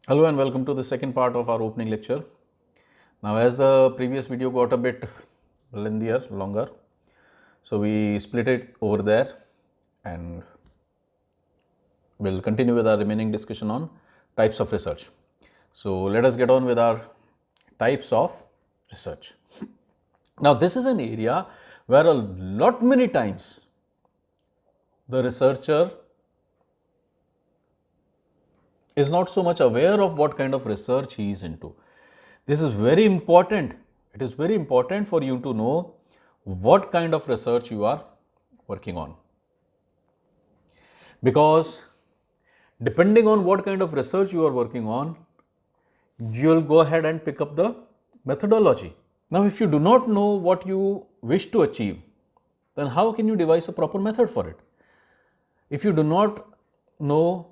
Hello and welcome to the second part of our opening lecture. Now, as the previous video got a bit longer, so we split it over there and we'll continue with our remaining discussion on types of research. So, let us get on with our types of research. Now, this is an area where a lot many times the researcher is not so much aware of what kind of research he is into. This is very important. It is very important for you to know what kind of research you are working on. Because depending on what kind of research you are working on, you'll go ahead and pick up the methodology. Now, if you do not know what you wish to achieve, then how can you devise a proper method for it? If you do not know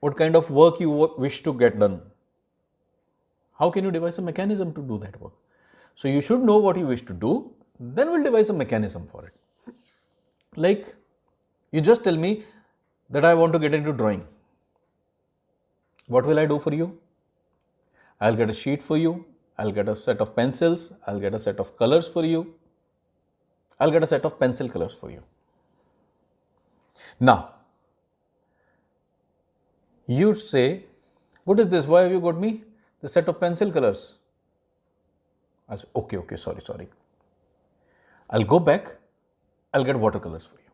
what kind of work you wish to get done, how can you devise a mechanism to do that work? So, you should know what you wish to do, then we'll devise a mechanism for it. Like, you just tell me that I want to get into drawing. What will I do for you? I'll get a sheet for you, I'll get a set of pencils, I'll get a set of colors for you, I'll get a set of pencil colors for you. Now, you say, what is this? Why have you got me the set of pencil colors? I'll say, okay, sorry. I'll go back, I'll get watercolors for you.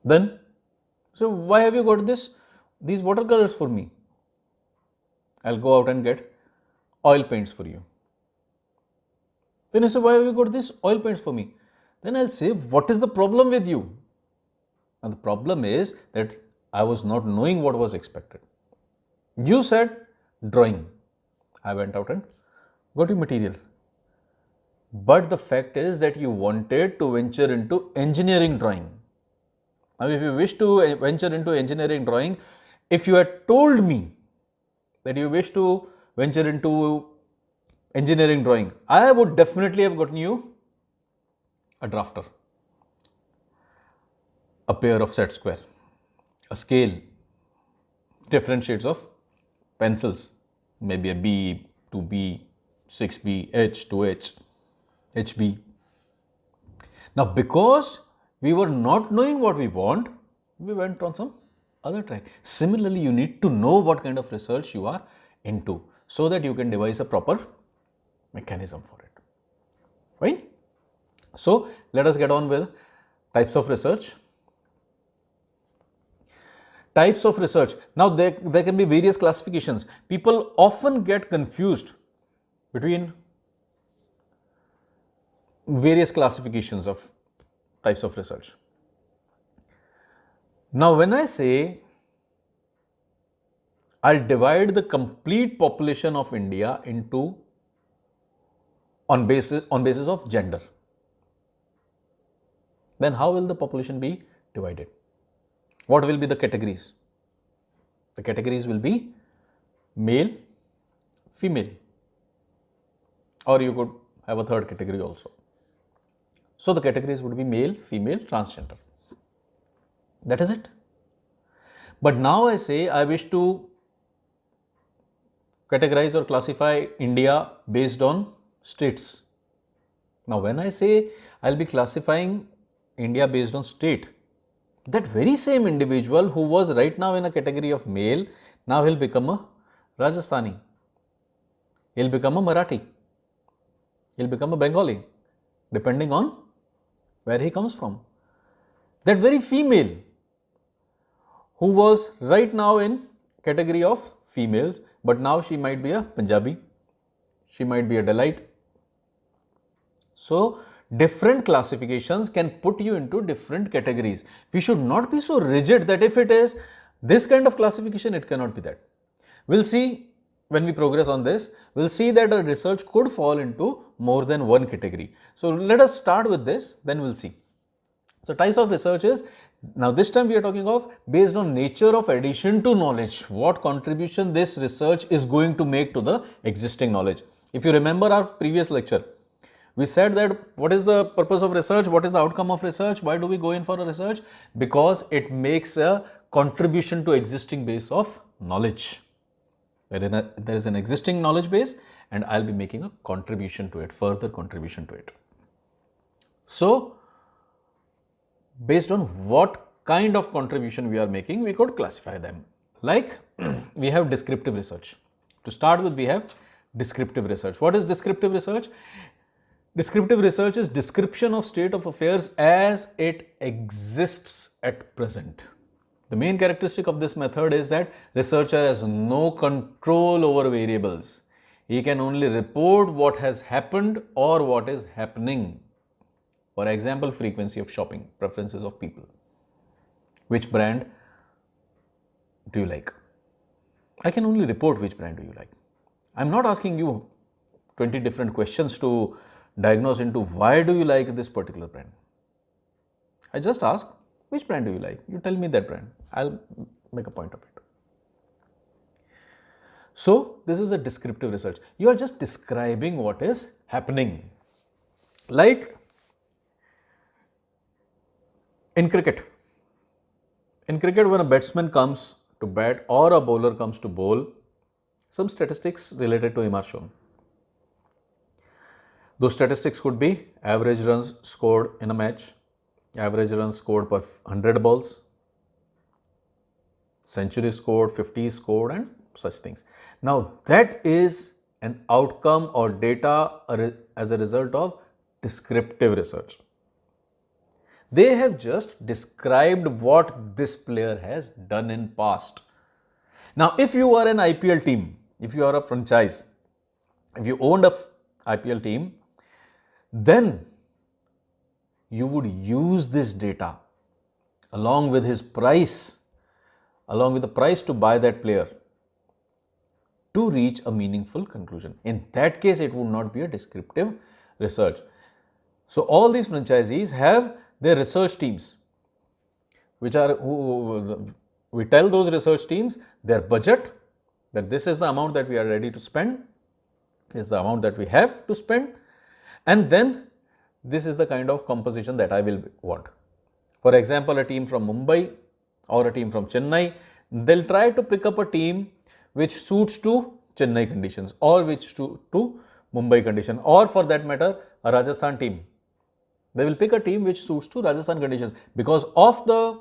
Then, so why have you got these watercolors for me? I'll go out and get oil paints for you. Then you say, why have you got these oil paints for me? Then I'll say, what is the problem with you? And the problem is that I was not knowing what was expected. You said drawing. I went out and got you material. But the fact is that you wanted to venture into engineering drawing. Now, if you wish to venture into engineering drawing, if you had told me that you wish to venture into engineering drawing, I would definitely have gotten you a drafter, a pair of set square, a scale, different shades of pencils, maybe a B, 2B, 6B, H, 2H, HB. Now, because we were not knowing what we want, we went on some other track. Similarly, you need to know what kind of research you are into so that you can devise a proper mechanism for it. Right? So, let us get on with types of research. Types of research. Now, there can be various classifications. People often get confused between various classifications of types of research. Now, when I say I'll divide the complete population of India into on basis of gender, then how will the population be divided? What will be the categories? The categories will be male, female, or you could have a third category also. So, the categories would be male, female, transgender. That is it. But now I say I wish to categorize or classify India based on states. Now, when I say I'll be classifying India based on state, that very same individual who was right now in a category of male, now he'll become a Rajasthani, he'll become a Marathi, he'll become a Bengali, depending on where he comes from. That very female who was right now in category of females, but now she might be a Punjabi, she might be a Dalite. So, different classifications can put you into different categories. We should not be so rigid that if it is this kind of classification, it cannot be that. We'll see when we progress on this, we'll see that a research could fall into more than one category. So, let us start with this, then we'll see. So, types of research is, now this time we are talking of based on nature of addition to knowledge, what contribution this research is going to make to the existing knowledge. If you remember our previous lecture, we said that what is the purpose of research, what is the outcome of research, why do we go in for a research? Because it makes a contribution to existing base of knowledge. There is an existing knowledge base and I'll be making a contribution to it, further contribution to it. So, based on what kind of contribution we are making, we could classify them. Like we have descriptive research. To start with, we have descriptive research. What is descriptive research? Descriptive research is description of state of affairs as it exists at present. The main characteristic of this method is that researcher has no control over variables. He can only report what has happened or what is happening. For example, frequency of shopping, preferences of people. Which brand do you like? I can only report which brand do you like. I'm not asking you 20 different questions to diagnose into why do you like this particular brand. I just ask, which brand do you like? You tell me that brand. I'll make a point of it. So, this is a descriptive research. You are just describing what is happening. Like in cricket. In cricket, when a batsman comes to bat or a bowler comes to bowl, some statistics related to him are shown. Those statistics could be average runs scored in a match, average runs scored per 100 balls, century scored, 50 scored and such things. Now that is an outcome or data as a result of descriptive research. They have just described what this player has done in past. Now if you are an IPL team, if you are a franchise, if you owned a IPL team, then you would use this data along with his price, along with the price to buy that player to reach a meaningful conclusion. In that case, it would not be a descriptive research. So all these franchisees have their research teams, which are, we tell those research teams their budget, that this is the amount that we are ready to spend, this is the amount that we have to spend, and then this is the kind of composition that I will want. For example, a team from Mumbai or a team from Chennai, they'll try to pick up a team which suits to Chennai conditions or which to Mumbai condition, or for that matter, a Rajasthan team. They will pick a team which suits to Rajasthan conditions, because of the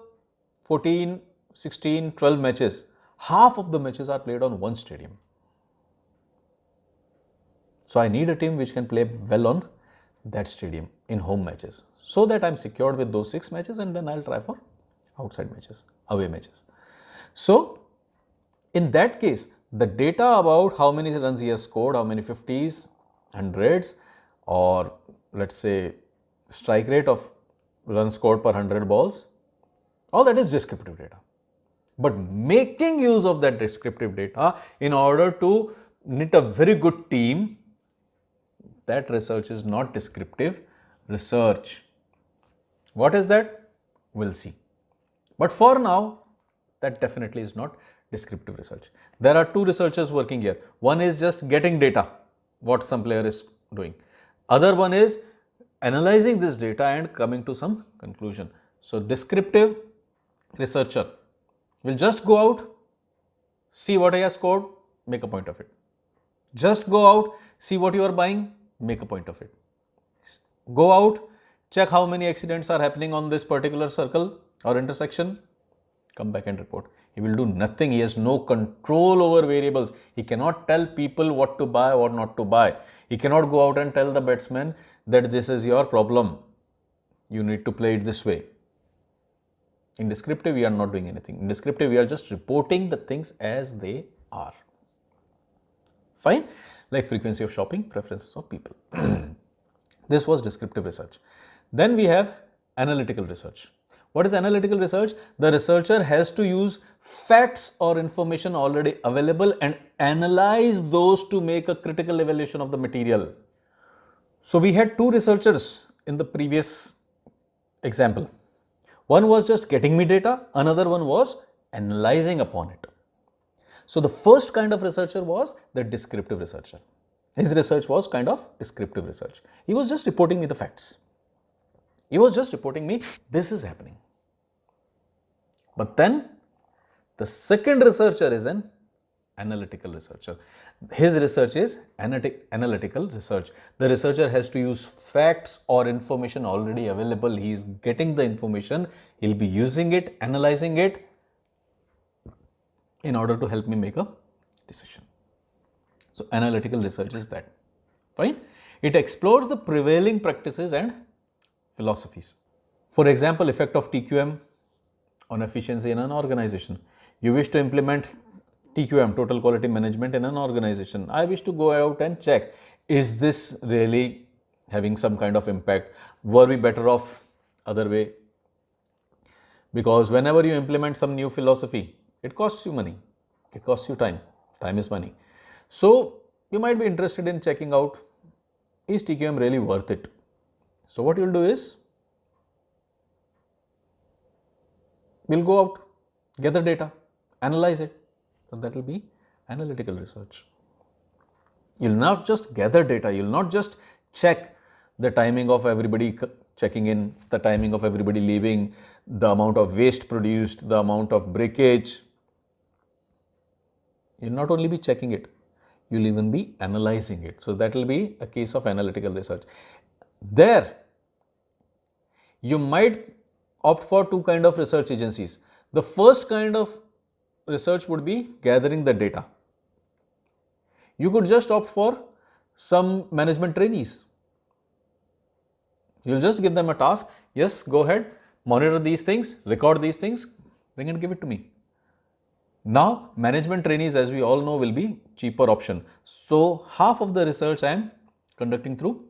14, 16, 12 matches, half of the matches are played on one stadium. So I need a team which can play well on that stadium in home matches, so that I'm secured with those 6 matches and then I'll try for outside matches, away matches. So in that case, the data about how many runs he has scored, how many 50s, 100s, or let's say strike rate of runs scored per 100 balls, all that is descriptive data. But making use of that descriptive data in order to knit a very good team, that research is not descriptive research. What is that? We'll see. But for now, that definitely is not descriptive research. There are 2 researchers working here. One is just getting data, what some player is doing. Other one is analyzing this data and coming to some conclusion. So descriptive researcher will just go out, see what he has scored, make a point of it. Just go out, see what you are buying, make a point of it. Go out, check how many accidents are happening on this particular circle or intersection, come back and report. He will do nothing. He has no control over variables. He cannot tell people what to buy or not to buy. He cannot go out and tell the batsman that this is your problem. You need to play it this way. In descriptive, we are not doing anything. In descriptive, we are just reporting the things as they are. Fine? Like frequency of shopping, preferences of people. This was descriptive research. Then we have analytical research. What is analytical research? The researcher has to use facts or information already available and analyze those to make a critical evaluation of the material. So we had 2 researchers in the previous example. One was just getting me data, another one was analyzing upon it. So the first kind of researcher was the descriptive researcher. His research was kind of descriptive research. He was just reporting me the facts. He was just reporting me this is happening. But then The second researcher is an analytical researcher. His research is analytical research. The researcher has to use facts or information already available. He is getting the information, he'll be using it, analyzing it in order to help me make a decision. So, analytical research is that. Fine. It explores the prevailing practices and philosophies. For example, effect of TQM on efficiency in an organization. You wish to implement TQM, total quality management, in an organization. I wish to go out and check, is this really having some kind of impact? Were we better off other way? Because whenever you implement some new philosophy, it costs you money, it costs you time. Time is money. So, you might be interested in checking out, is TQM really worth it? So, what you will do is, we will go out, gather data, analyze it. So, that will be analytical research. You will not just gather data, you will not just check the timing of everybody checking in, the timing of everybody leaving, the amount of waste produced, the amount of breakage. You will not only be checking it, you will even be analyzing it. So, that will be a case of analytical research. There, you might opt for two kind of research agencies. The first kind of research would be gathering the data. You could just opt for some management trainees. You will just give them a task. Yes, go ahead, monitor these things, record these things, bring and give it to me. Now, management trainees, as we all know, will be cheaper option. So, half of the research I am conducting through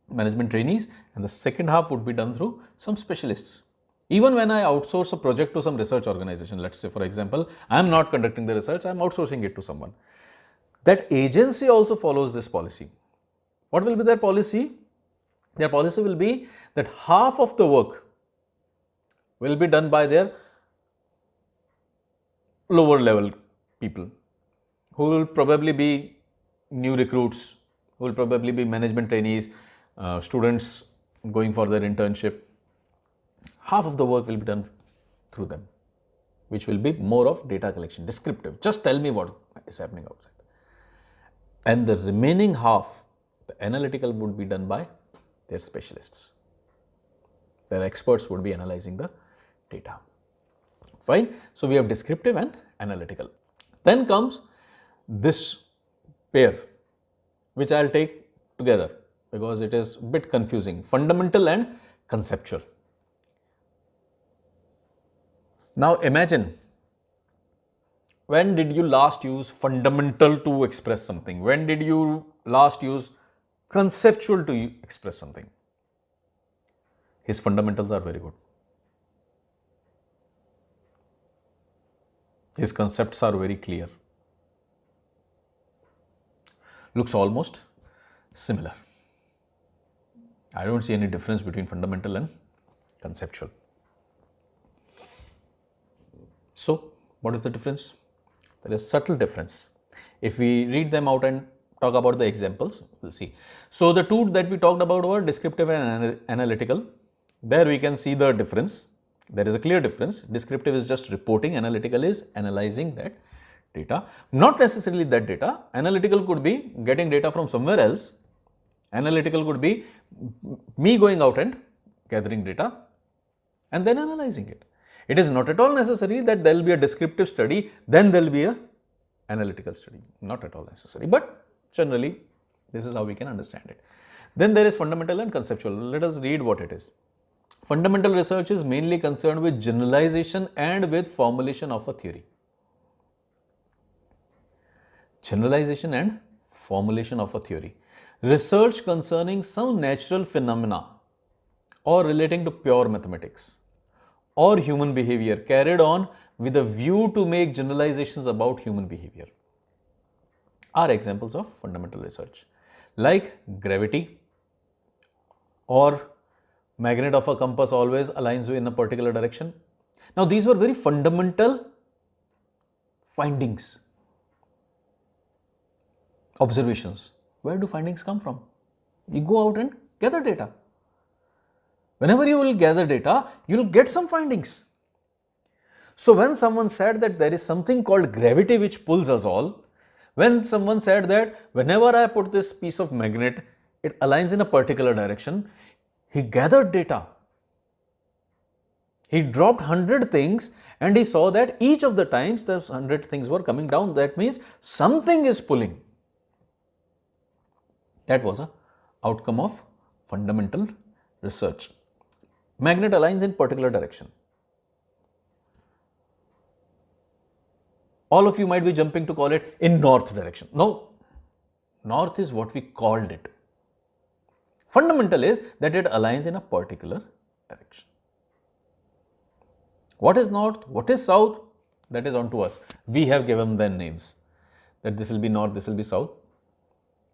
management trainees and the second half would be done through some specialists. Even when I outsource a project to some research organization, let's say for example, I am not conducting the research, I am outsourcing it to someone. That agency also follows this policy. What will be their policy? Their policy will be that half of the work will be done by their lower level people who will probably be new recruits, who will probably be management trainees, students going for their internship. Half of the work will be done through them, which will be more of data collection, descriptive. Just tell me what is happening outside. And the remaining half, the analytical, would be done by their specialists. Their experts would be analyzing the data. Fine. So, we have descriptive and analytical. Then comes this pair, which I will take together because it is a bit confusing, fundamental and conceptual. Now, imagine, when did you last use fundamental to express something? When did you last use conceptual to express something? His fundamentals are very good. His concepts are very clear. Looks almost similar. I don't see any difference between fundamental and conceptual. So, what is the difference? There is subtle difference. If we read them out and talk about the examples, we'll see. So, the two that we talked about were descriptive and analytical. There we can see the difference. There is a clear difference. Descriptive is just reporting, analytical is analyzing that data. Not necessarily that data. Analytical could be getting data from somewhere else. Analytical could be me going out and gathering data and then analyzing it. It is not at all necessary that there will be a descriptive study, then there will be a analytical study. Not at all necessary, but generally this is how we can understand it. Then there is fundamental and conceptual. Let us read what it is. Fundamental research is mainly concerned with generalization and with formulation of a theory. Generalization and formulation of a theory. Research concerning some natural phenomena or relating to pure mathematics or human behavior carried on with a view to make generalizations about human behavior are examples of fundamental research, like gravity or magnet of a compass always aligns you in a particular direction. Now, these were very fundamental findings, observations. Where do findings come from? You go out and gather data. Whenever you will gather data, you will get some findings. So when someone said that there is something called gravity which pulls us all, when someone said that whenever I put this piece of magnet, it aligns in a particular direction, he gathered data. He dropped 100 things and he saw that each of the times those 100 things were coming down. That means something is pulling. That was an outcome of fundamental research. Magnet aligns in particular direction. All of you might be jumping to call it in north direction. No, north is what we called it. Fundamental is that it aligns in a particular direction. What is north? What is south? That is on to us. We have given them names. That this will be north, this will be south.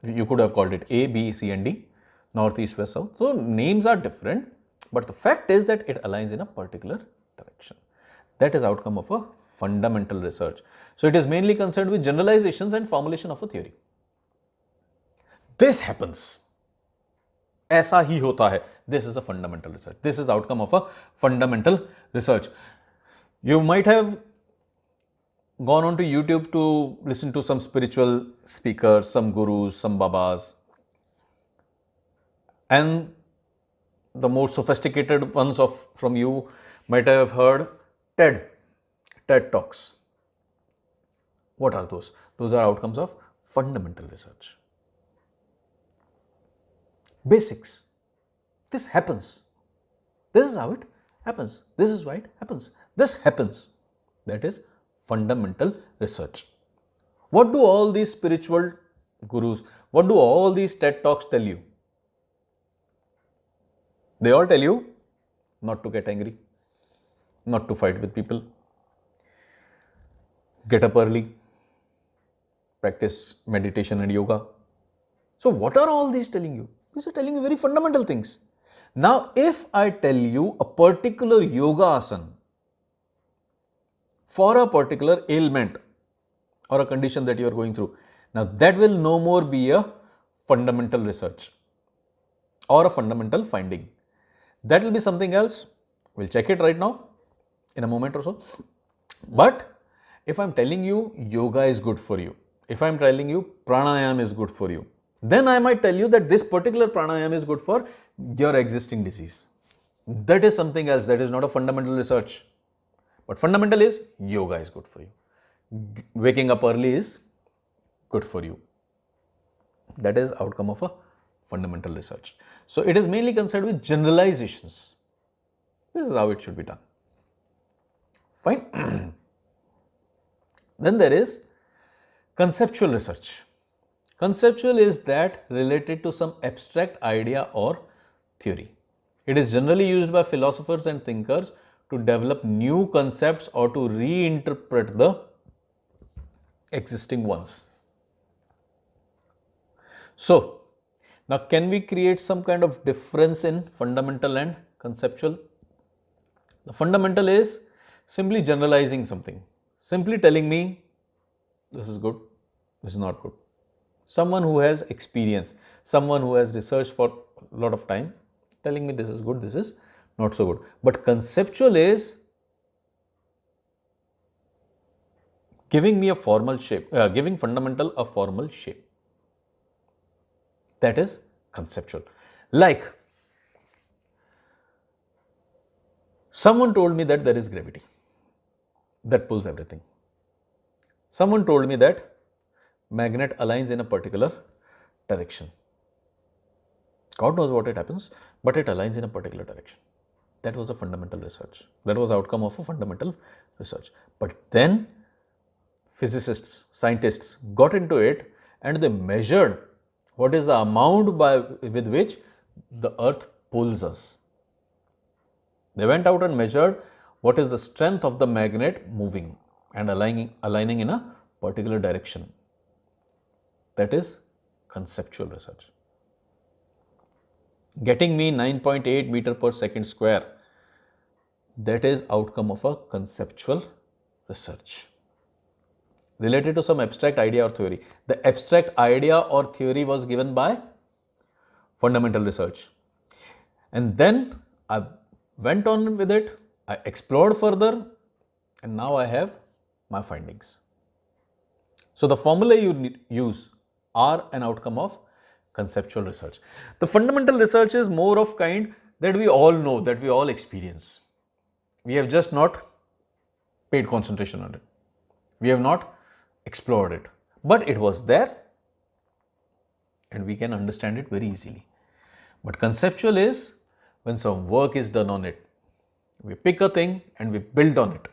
You could have called it A, B, C and D. North, east, west, south. So names are different. But the fact is that it aligns in a particular direction. That is outcome of a fundamental research. So it is mainly concerned with generalizations and formulation of a theory. This happens. ऐसा ही होता है. This is a fundamental research. This is outcome of a fundamental research. You might have gone on to YouTube to listen to some spiritual speakers, some gurus, some babas, and the more sophisticated ones from you might have heard TED Talks. What are those? Those are outcomes of fundamental research. Basics. This happens. This is how it happens. This is why it happens. This happens. That is fundamental research. What do all these spiritual gurus, what do all these TED Talks tell you? They all tell you not to get angry, not to fight with people, get up early, practice meditation and yoga. So what are all these telling you? These are telling you very fundamental things. Now, if I tell you a particular yoga asana for a particular ailment or a condition that you are going through, now that will no more be a fundamental research or a fundamental finding. That will be something else. We'll check it right now in a moment or so. But if I'm telling you yoga is good for you, if I'm telling you pranayama is good for you, then I might tell you that this particular pranayama is good for your existing disease. That is something else. That is not a fundamental research. But fundamental is yoga is good for you. Waking up early is good for you. That is outcome of a fundamental research. So it is mainly concerned with generalizations. This is how it should be done. Fine. Then there is conceptual research. Conceptual is that related to some abstract idea or theory. It is generally used by philosophers and thinkers to develop new concepts or to reinterpret the existing ones. So, now can we create some kind of difference in fundamental and conceptual? The fundamental is simply generalizing something, simply telling me this is good, this is not good. Someone who has experience, someone who has researched for a lot of time, telling me this is good, this is not so good. But conceptual is giving me a formal shape, giving fundamental a formal shape. That is conceptual. Like, someone told me that there is gravity that pulls everything. Someone told me that magnet aligns in a particular direction. God knows what it happens, but it aligns in a particular direction. That was a fundamental research. That was outcome of a fundamental research. But then physicists, scientists got into it and they measured what is the amount with which the earth pulls us. They went out and measured what is the strength of the magnet moving and aligning in a particular direction. That is conceptual research. Getting me 9.8 meter per second square, that is outcome of a conceptual research. Related to some abstract idea or theory. The abstract idea or theory was given by fundamental research. And then I went on with it, I explored further, and now I have my findings. So the formula you use are an outcome of conceptual research. The fundamental research is more of kind that we all know, that we all experience. We have just not paid concentration on it. We have not explored it, but it was there and we can understand it very easily. But conceptual is when some work is done on it. We pick a thing and we build on it.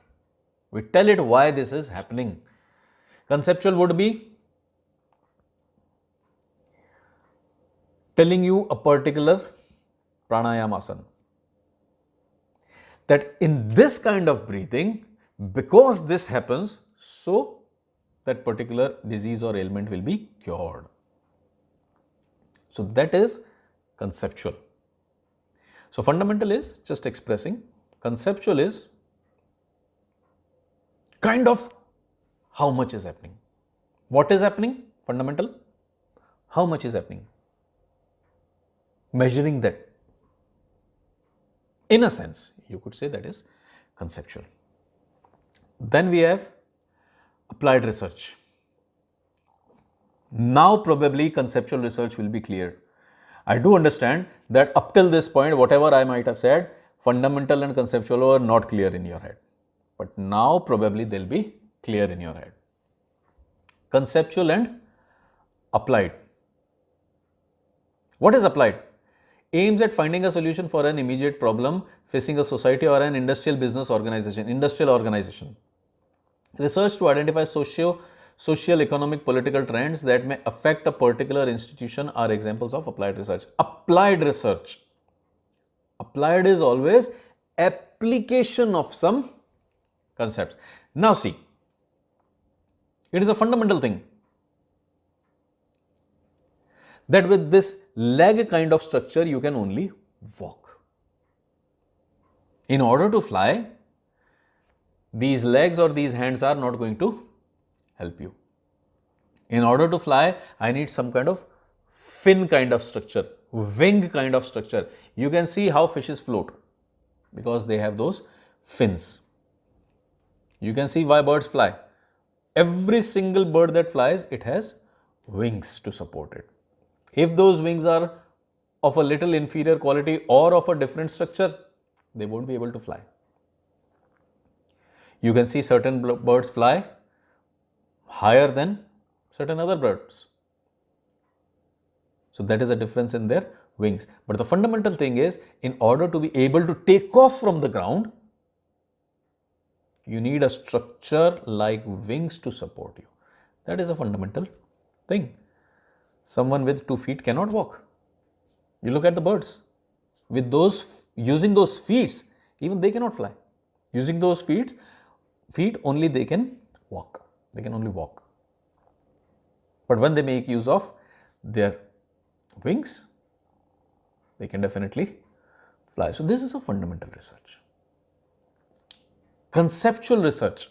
We tell it why this is happening. Conceptual would be telling you a particular pranayama asana. That in this kind of breathing, because this happens, so that particular disease or ailment will be cured. So that is conceptual. So fundamental is just expressing. Conceptual is kind of how much is happening. What is happening? Fundamental. How much is happening? Measuring that. In a sense, you could say that is conceptual. Then we have applied research. Now probably conceptual research will be clear. I do understand that up till this point, whatever I might have said, fundamental and conceptual were not clear in your head. But now probably they'll be clear in your head. Conceptual and applied. What is applied? Aims at finding a solution for an immediate problem facing a society or an industrial business organization, industrial organization. Research to identify social, economic, political trends that may affect a particular institution are examples of applied research. Applied research. Applied is always application of some concepts. Now see, it is a fundamental thing that with this leg kind of structure you can only walk. In order to fly, these legs or these hands are not going to help you. In order to fly, I need some kind of fin kind of structure, wing kind of structure. You can see how fishes float because they have those fins. You can see why birds fly. Every single bird that flies, it has wings to support it. If those wings are of a little inferior quality or of a different structure, they won't be able to fly. You can see certain birds fly higher than certain other birds. So that is a difference in their wings. But the fundamental thing is, in order to be able to take off from the ground, you need a structure like wings to support you. That is a fundamental thing. Someone with 2 feet cannot walk. You look at the birds. With those, using those feet, even they cannot fly. Using those feet only they can walk. They can only walk. But when they make use of their wings, they can definitely fly. So this is a fundamental research. Conceptual research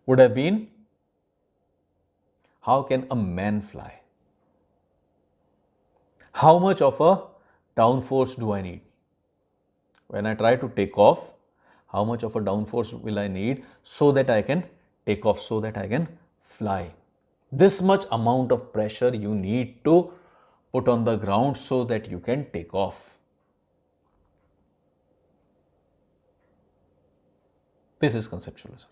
would have been, how can a man fly? How much of a downforce do I need? When I try to take off, how much of a downforce will I need so that I can take off, so that I can fly? This much amount of pressure you need to put on the ground so that you can take off. This is conceptual research.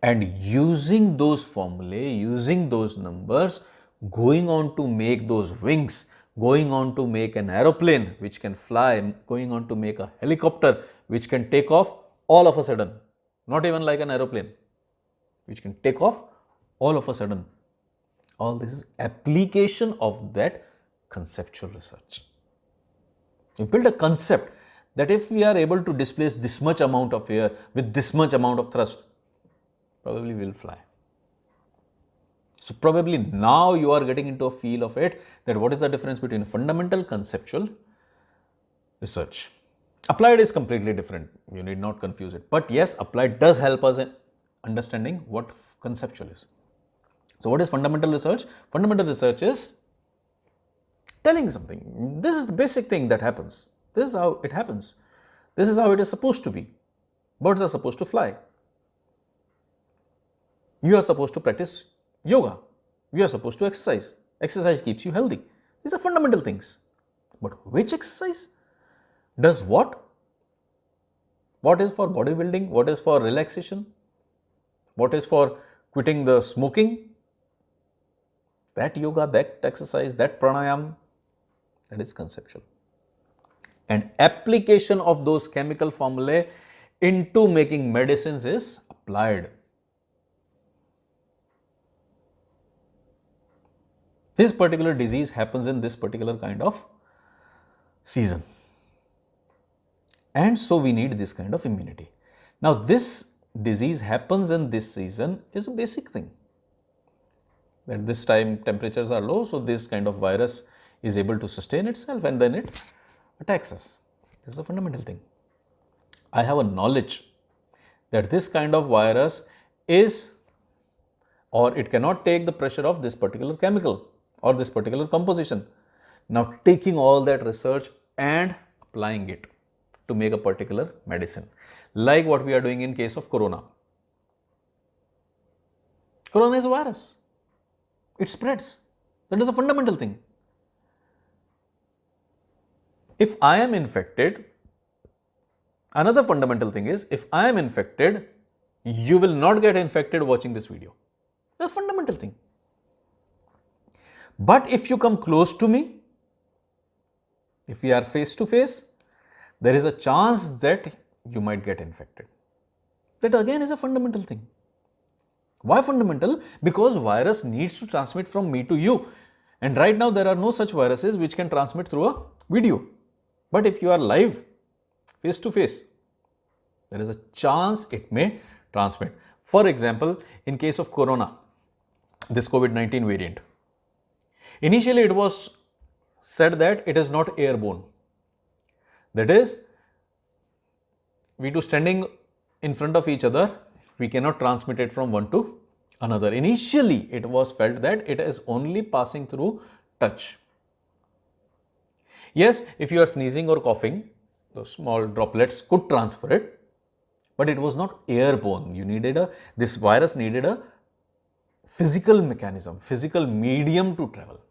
And using those formulae, using those numbers, going on to make those wings, going on to make an aeroplane which can fly, going on to make a helicopter which can take off all of a sudden, not even like an aeroplane, which can take off all of a sudden. All this is application of that conceptual research. You build a concept that if we are able to displace this much amount of air with this much amount of thrust, probably we will fly. So probably now you are getting into a feel of it, that what is the difference between fundamental, conceptual research. Applied is completely different. You need not confuse it. But yes, applied does help us in understanding what conceptual is. So what is fundamental research? Fundamental research is telling something. This is the basic thing that happens. This is how it happens. This is how it is supposed to be. Birds are supposed to fly. You are supposed to practice yoga. You are supposed to exercise. Exercise keeps you healthy. These are fundamental things. But which exercise does what? What is for bodybuilding? What is for relaxation? What is for quitting the smoking? That yoga, that exercise, that pranayam, that is conceptual. And application of those chemical formulae into making medicines is applied. This particular disease happens in this particular kind of season. And so we need this kind of immunity. Now this disease happens in this season is a basic thing. At this time temperatures are low, so this kind of virus is able to sustain itself and then it attacks us. This is a fundamental thing. I have a knowledge that this kind of virus is, or it cannot take the pressure of this particular chemical or this particular composition. Now taking all that research and applying it to make a particular medicine, like what we are doing in case of corona. Corona is a virus. It spreads. That is a fundamental thing. If I am infected, another fundamental thing is, if I am infected, you will not get infected watching this video. That's a fundamental thing. But if you come close to me, if we are face to face, there is a chance that you might get infected. That again is a fundamental thing. Why fundamental? Because virus needs to transmit from me to you. And right now there are no such viruses which can transmit through a video. But if you are live, face to face, there is a chance it may transmit. For example, in case of corona, this COVID-19 variant, initially it was said that it is not airborne. That is, we two standing in front of each other, we cannot transmit it from one to another. Initially, it was felt that it is only passing through touch. Yes, if you are sneezing or coughing, those small droplets could transfer it, but it was not airborne. This virus needed a physical mechanism, physical medium to travel.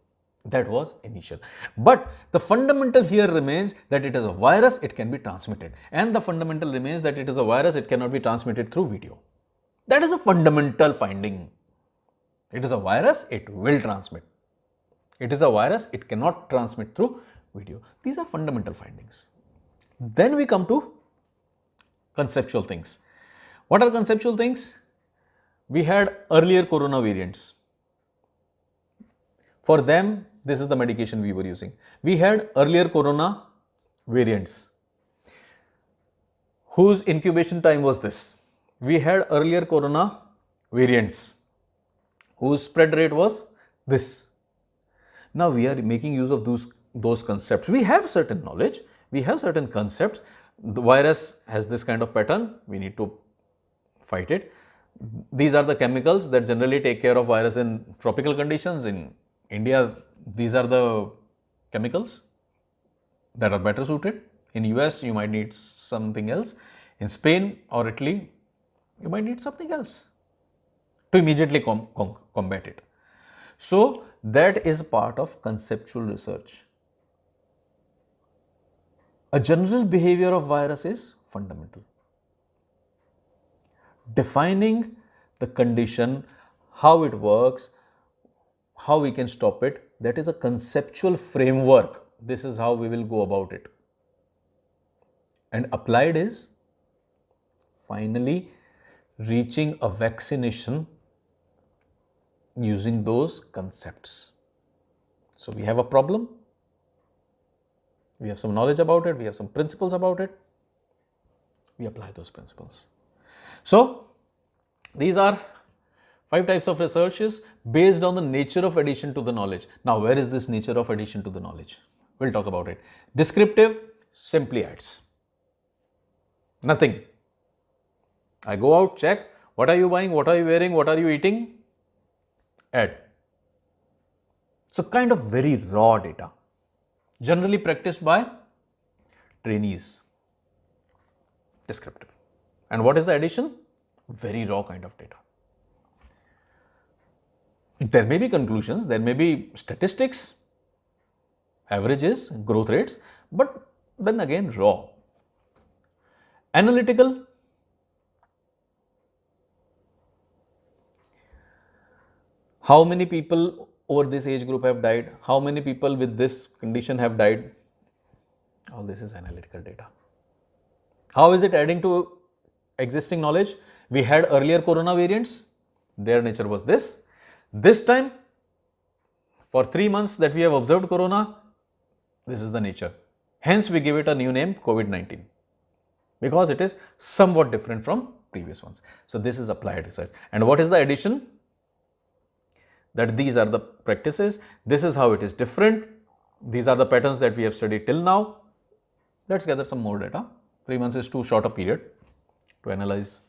That was initial. But the fundamental here remains that it is a virus, it can be transmitted. And the fundamental remains that it is a virus, it cannot be transmitted through video. That is a fundamental finding. It is a virus, it will transmit. It is a virus, it cannot transmit through video. These are fundamental findings. Then we come to conceptual things. What are conceptual things? We had earlier corona variants. For them, this is the medication we were using. We had earlier corona variants whose incubation time was this. We had earlier corona variants whose spread rate was this. Now we are making use of those concepts. We have certain knowledge, we have certain concepts. The virus has this kind of pattern, we need to fight it. These are the chemicals that generally take care of virus in tropical conditions. In India, these are the chemicals that are better suited. In US, you might need something else. In Spain or Italy, you might need something else to immediately combat it. So that is part of conceptual research. A general behavior of virus is fundamental. Defining the condition, how it works, how we can stop it, that is a conceptual framework. This is how we will go about it. And applied is finally reaching a vaccination using those concepts. So we have a problem, we have some knowledge about it, we have some principles about it, we apply those principles. So these are 5 types of researches based on the nature of addition to the knowledge. Now, where is this nature of addition to the knowledge? We'll talk about it. Descriptive simply adds. Nothing. I go out, check, what are you buying, what are you wearing, what are you eating? Add. So, kind of very raw data, generally practiced by trainees. descriptive. And what is the addition? Very raw kind of data. There may be conclusions, there may be statistics, averages, growth rates, but then again raw. Analytical, how many people over this age group have died, how many people with this condition have died, all this is analytical data. How is it adding to existing knowledge? We had earlier corona variants, their nature was this. This time, for 3 months that we have observed corona, this is the nature. Hence, we give it a new name, COVID-19, because it is somewhat different from previous ones. So, this is applied research. And what is the addition? That these are the practices, this is how it is different, these are the patterns that we have studied till now. Let's gather some more data. 3 months is too short a period to analyze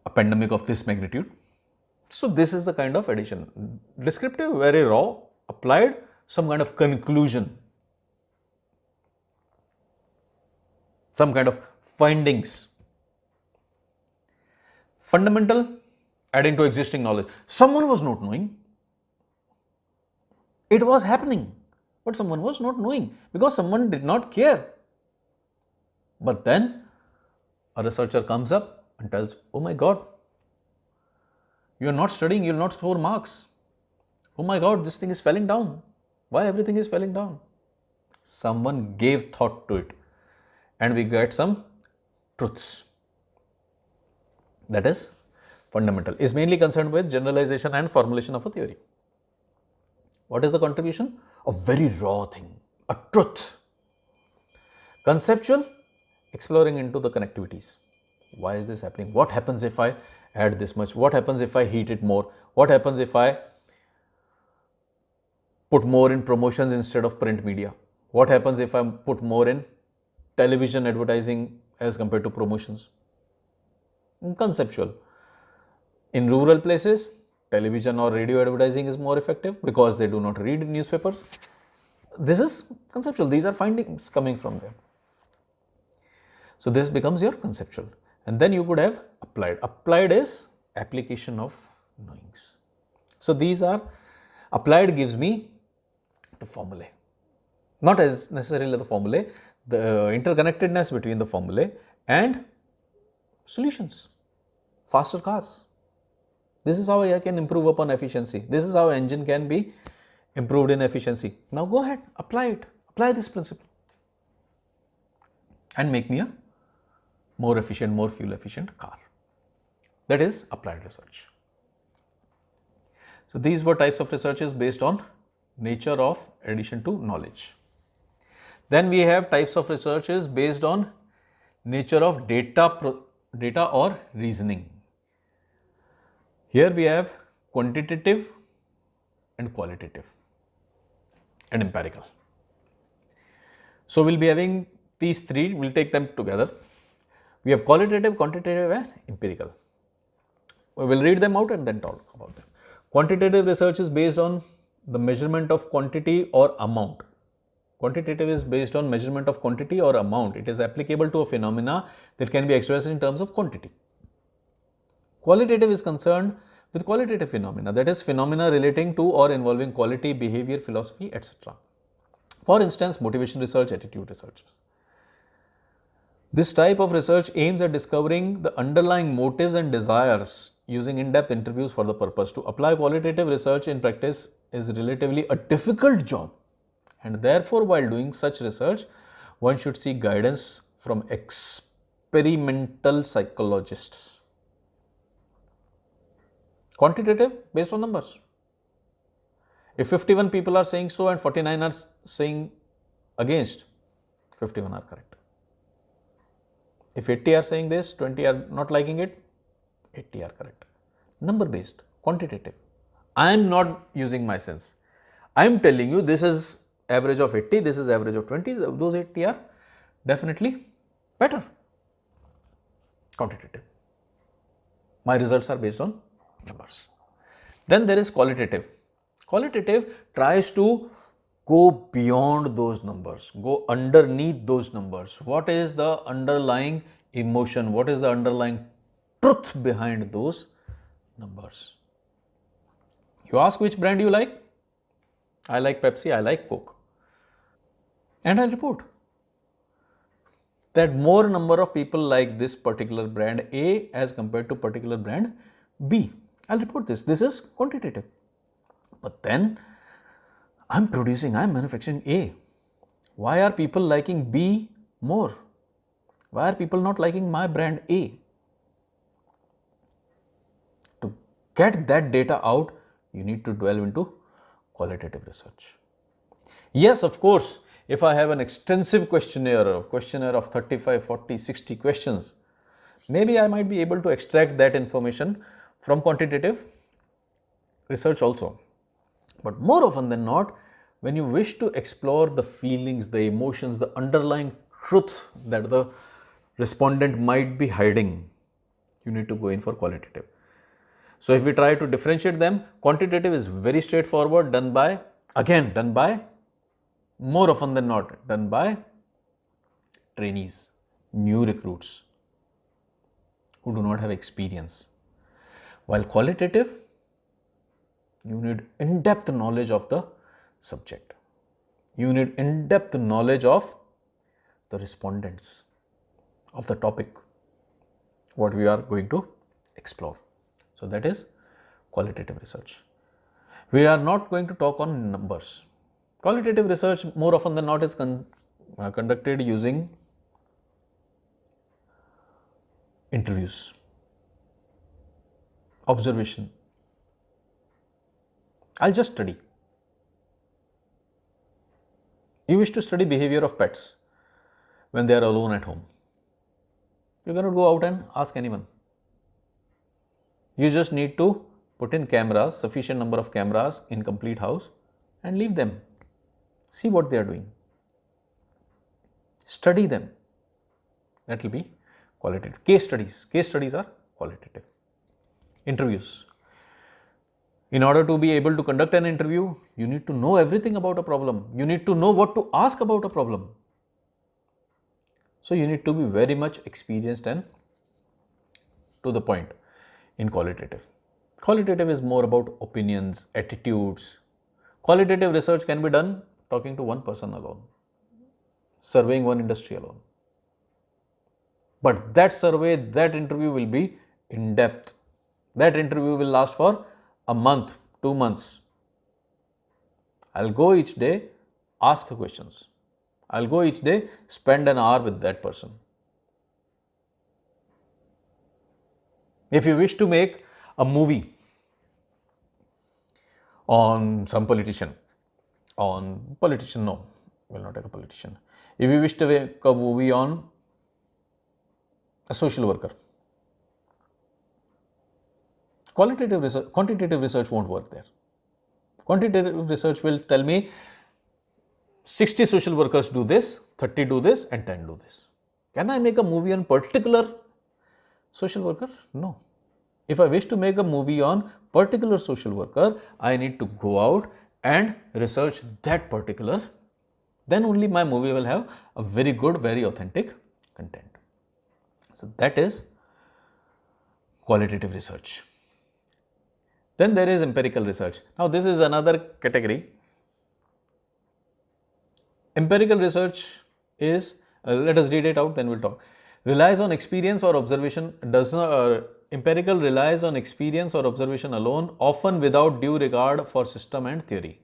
a pandemic of this magnitude. So, this is the kind of addition. Descriptive, very raw, applied, some kind of conclusion, some kind of findings. Fundamental, adding to existing knowledge. Someone was not knowing. It was happening, but someone was not knowing because someone did not care. But then a researcher comes up and tells, oh my God, you are not studying, you will not score marks. Oh my God, this thing is falling down. Why everything is falling down? Someone gave thought to it and we get some truths. That is fundamental, is mainly concerned with generalization and formulation of a theory. What is the contribution? A very raw thing, a truth. Conceptual, exploring into the connectivities. Why is this happening? What happens if I add this much? What happens if I heat it more? What happens if I put more in promotions instead of print media? What happens if I put more in television advertising as compared to promotions? Conceptual. In rural places, television or radio advertising is more effective because they do not read newspapers. This is conceptual. These are findings coming from them. So, this becomes your conceptual. And then you could have applied. Applied is application of knowings. So, these are applied gives me the formulae. Not as necessarily the formulae, the interconnectedness between the formulae and solutions. Faster cars. This is how I can improve upon efficiency. This is how engine can be improved in efficiency. Now go ahead, apply it. Apply this principle and make me a more efficient, more fuel efficient car. That is applied research. So these were types of researches based on nature of addition to knowledge. Then we have types of researches based on nature of data or reasoning. Here we have quantitative and qualitative and empirical. So we will be having these three, we will take them together. We have qualitative, quantitative and empirical. We will read them out and then talk about them. Quantitative research is based on the measurement of quantity or amount. Quantitative is based on measurement of quantity or amount. It is applicable to a phenomena that can be expressed in terms of quantity. Qualitative is concerned with qualitative phenomena, that is phenomena relating to or involving quality, behavior, philosophy, etc. For instance, motivation research, attitude researches. This type of research aims at discovering the underlying motives and desires using in-depth interviews for the purpose. To apply qualitative research in practice is relatively a difficult job, and therefore while doing such research, one should seek guidance from experimental psychologists. Quantitative, based on numbers. If 51 people are saying so and 49 are saying against, 51 are correct. If 80 are saying this, 20 are not liking it, 80 are correct. Number based, quantitative. I am not using my sense. I am telling you this is average of 80, this is average of 20, those 80 are definitely better. Quantitative. My results are based on numbers. Then there is qualitative. Qualitative tries to go beyond those numbers, go underneath those numbers. What is the underlying emotion? What is the underlying truth behind those numbers? You ask which brand you like? I like Pepsi, I like Coke. And I'll report that more number of people like this particular brand A as compared to particular brand B. I'll report this. This is quantitative. But then I'm manufacturing A. Why are people liking B more? Why are people not liking my brand A? To get that data out, you need to delve into qualitative research. Yes, of course, if I have an extensive questionnaire of 35, 40, 60 questions, maybe I might be able to extract that information from quantitative research also. But more often than not, when you wish to explore the feelings, the emotions, the underlying truth that the respondent might be hiding, you need to go in for qualitative. So if we try to differentiate them, quantitative is very straightforward, done by more often than not, done by trainees, new recruits who do not have experience. While qualitative, you need in-depth knowledge of the subject. You need in-depth knowledge of the respondents, of the topic, what we are going to explore. So that is qualitative research. We are not going to talk on numbers. Qualitative research more often than not is conducted using interviews, observation. I'll just study. You wish to study behavior of pets when they are alone at home. You cannot go out and ask anyone. You just need to put in cameras, sufficient number of cameras in complete house and leave them. See what they are doing. Study them. That will be qualitative. Case studies are qualitative. Interviews. In order to be able to conduct an interview, you need to know everything about a problem. You need to know what to ask about a problem. So you need to be very much experienced and to the point in qualitative. Qualitative is more about opinions, attitudes. Qualitative research can be done talking to one person alone, surveying one industry alone. But that survey, that interview will be in depth. That interview will last for a month, 2 months. I'll go each day, ask questions. I'll go each day, spend an hour with that person. If you wish to make a movie on some politician, no, we'll not take a politician. If you wish to make a movie on a social worker, quantitative research won't work there. Quantitative research will tell me 60 social workers do this, 30 do this and 10 do this. Can I make a movie on particular social worker? No. If I wish to make a movie on particular social worker, I need to go out and research that particular. Then only my movie will have a very good, very authentic content. So that is qualitative research. Then there is empirical research. Now this is another category. Empirical research is, let us read it out, then we'll talk. Relies on experience or observation, empirical relies on experience or observation alone, often without due regard for system and theory.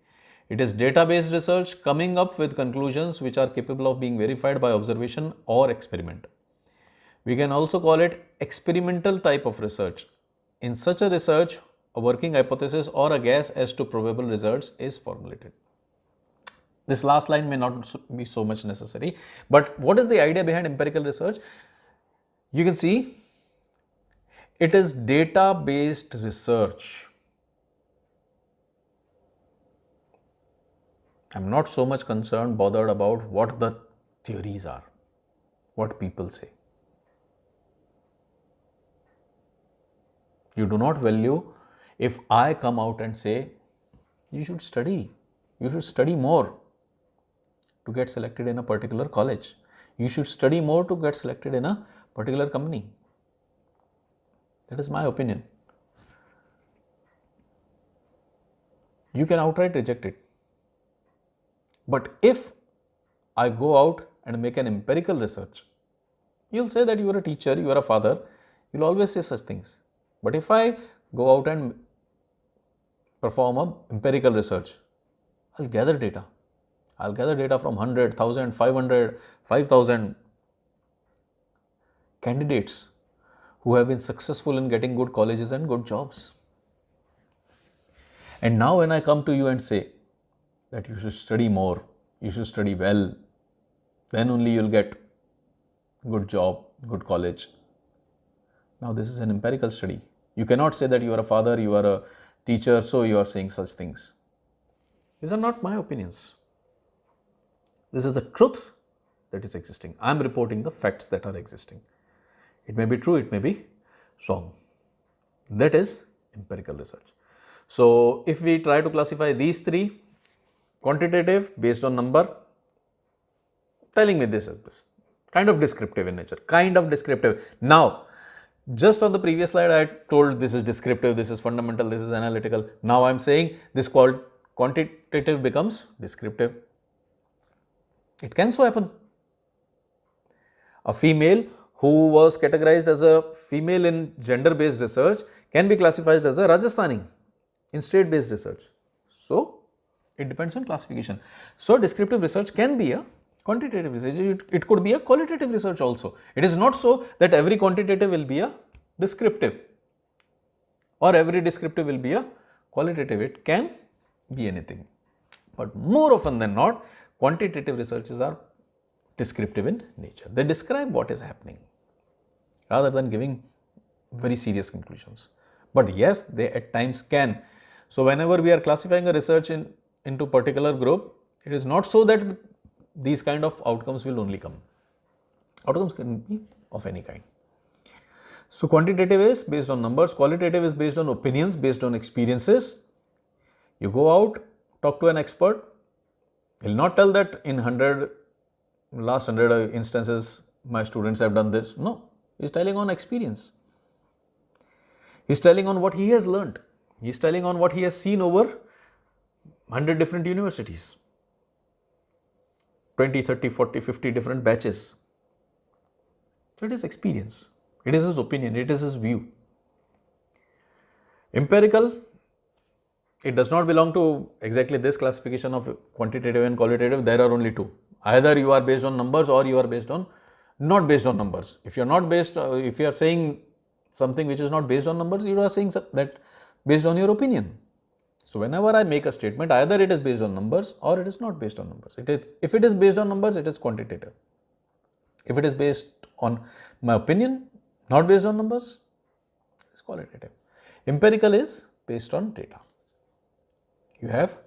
It is data-based research coming up with conclusions which are capable of being verified by observation or experiment. We can also call it experimental type of research. In such a research, a working hypothesis or a guess as to probable results is formulated. This last line may not be so much necessary, but what is the idea behind empirical research? You can see it is data-based research. I'm not so much bothered about what the theories are, what people say. You do not value if I come out and say, you should study more. to get selected in a particular college. You should study more to get selected in a particular company. That is my opinion. You can outright reject it. But if I go out and make an empirical research, you'll say that you are a teacher, you are a father, you'll always say such things. But if I go out and perform a empirical research, I'll gather data. I'll gather data from 100, 1000, 500, 5000 candidates who have been successful in getting good colleges and good jobs. And now when I come to you and say that you should study more, you should study well, then only you'll get good job, good college. Now this is an empirical study. You cannot say that you are a father, you are a teacher, so you are saying such things. These are not my opinions. This is the truth that is existing. I am reporting the facts that are existing. It may be true, it may be wrong. That is empirical research. So if we try to classify these three, quantitative based on number, telling me this is this, kind of descriptive in nature, kind of descriptive. Now, just on the previous slide, I told this is descriptive, this is fundamental, this is analytical. Now I am saying this called quantitative becomes descriptive. It can so happen. A female who was categorized as a female in gender-based research can be classified as a Rajasthani in state-based research. So, it depends on classification. So, descriptive research can be a quantitative research. It could be a qualitative research also. It is not so that every quantitative will be a descriptive or every descriptive will be a qualitative. It can be anything. But more often than not, quantitative researches are descriptive in nature. They describe what is happening rather than giving very serious conclusions. But yes, they at times can. So, whenever we are classifying a research into particular group, it is not so that these kind of outcomes will only come. Outcomes can be of any kind. So, quantitative is based on numbers, qualitative is based on opinions, based on experiences. You go out, talk to an expert, he will not tell that in last 100 instances my students have done this. No, he is telling on experience. He is telling on what he has learnt. He is telling on what he has seen over 100 different universities, 20, 30, 40, 50 different batches. So, it is experience. It is his opinion. It is his view. Empirical, it does not belong to exactly this classification of quantitative and qualitative. There are only two. Either you are based on numbers or you are based on not based on numbers. If you are not based, if you are saying something which is not based on numbers, you are saying that based on your opinion. So, whenever I make a statement, either it is based on numbers or it is not based on numbers. If it is based on numbers, it is quantitative. If it is based on my opinion, not based on numbers, it is qualitative. Empirical is based on data. You have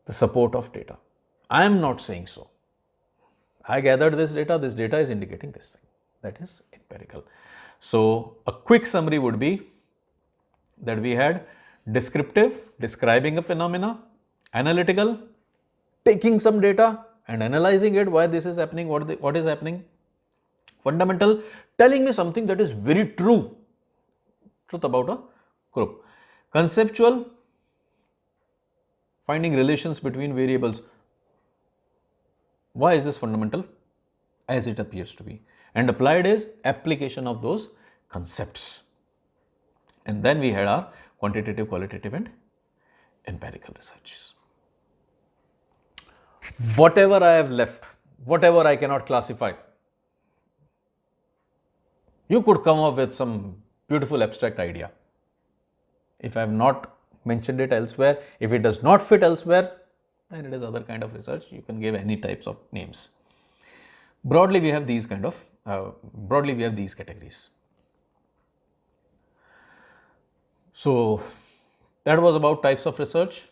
the support of data. I am not saying so. I gathered this data is indicating this thing. That is empirical. So, a quick summary would be that we had descriptive, describing a phenomena, analytical, taking some data and analyzing it, why this is happening, what is happening, fundamental, telling me something that is very true about a group, conceptual, finding relations between variables, why is this fundamental, as it appears to be, and applied is application of those concepts. And then we had our quantitative, qualitative and empirical researches. Whatever I have left, whatever I cannot classify, you could come up with some beautiful abstract idea. If I have not mentioned it elsewhere, if it does not fit elsewhere, then it is other kind of research. You can give any types of names. Broadly, we have these categories. So, that was about types of research.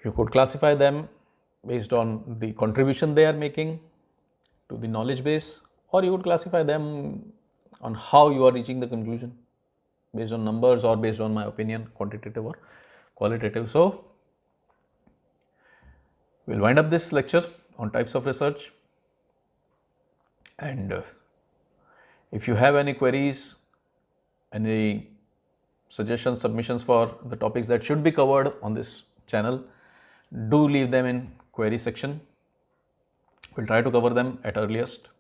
You could classify them based on the contribution they are making to the knowledge base, or you would classify them on how you are reaching the conclusion based on numbers or based on my opinion, quantitative or qualitative. So, We'll wind up this lecture on types of research, and if you have any queries, any suggestions, submissions for the topics that should be covered on this channel, do leave them in query section. We'll try to cover them at earliest.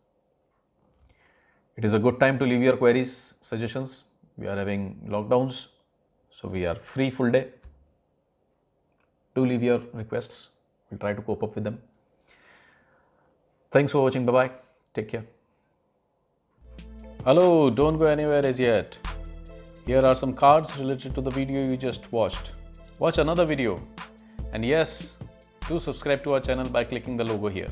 It is a good time to leave your queries, suggestions. We are having lockdowns, so we are free full day. Do leave your requests. We'll try to cope up with them. Thanks for watching. Bye-bye. Take care. Hello, don't go anywhere as yet. Here are some cards related to the video you just watched. Watch another video. And yes, do subscribe to our channel by clicking the logo here.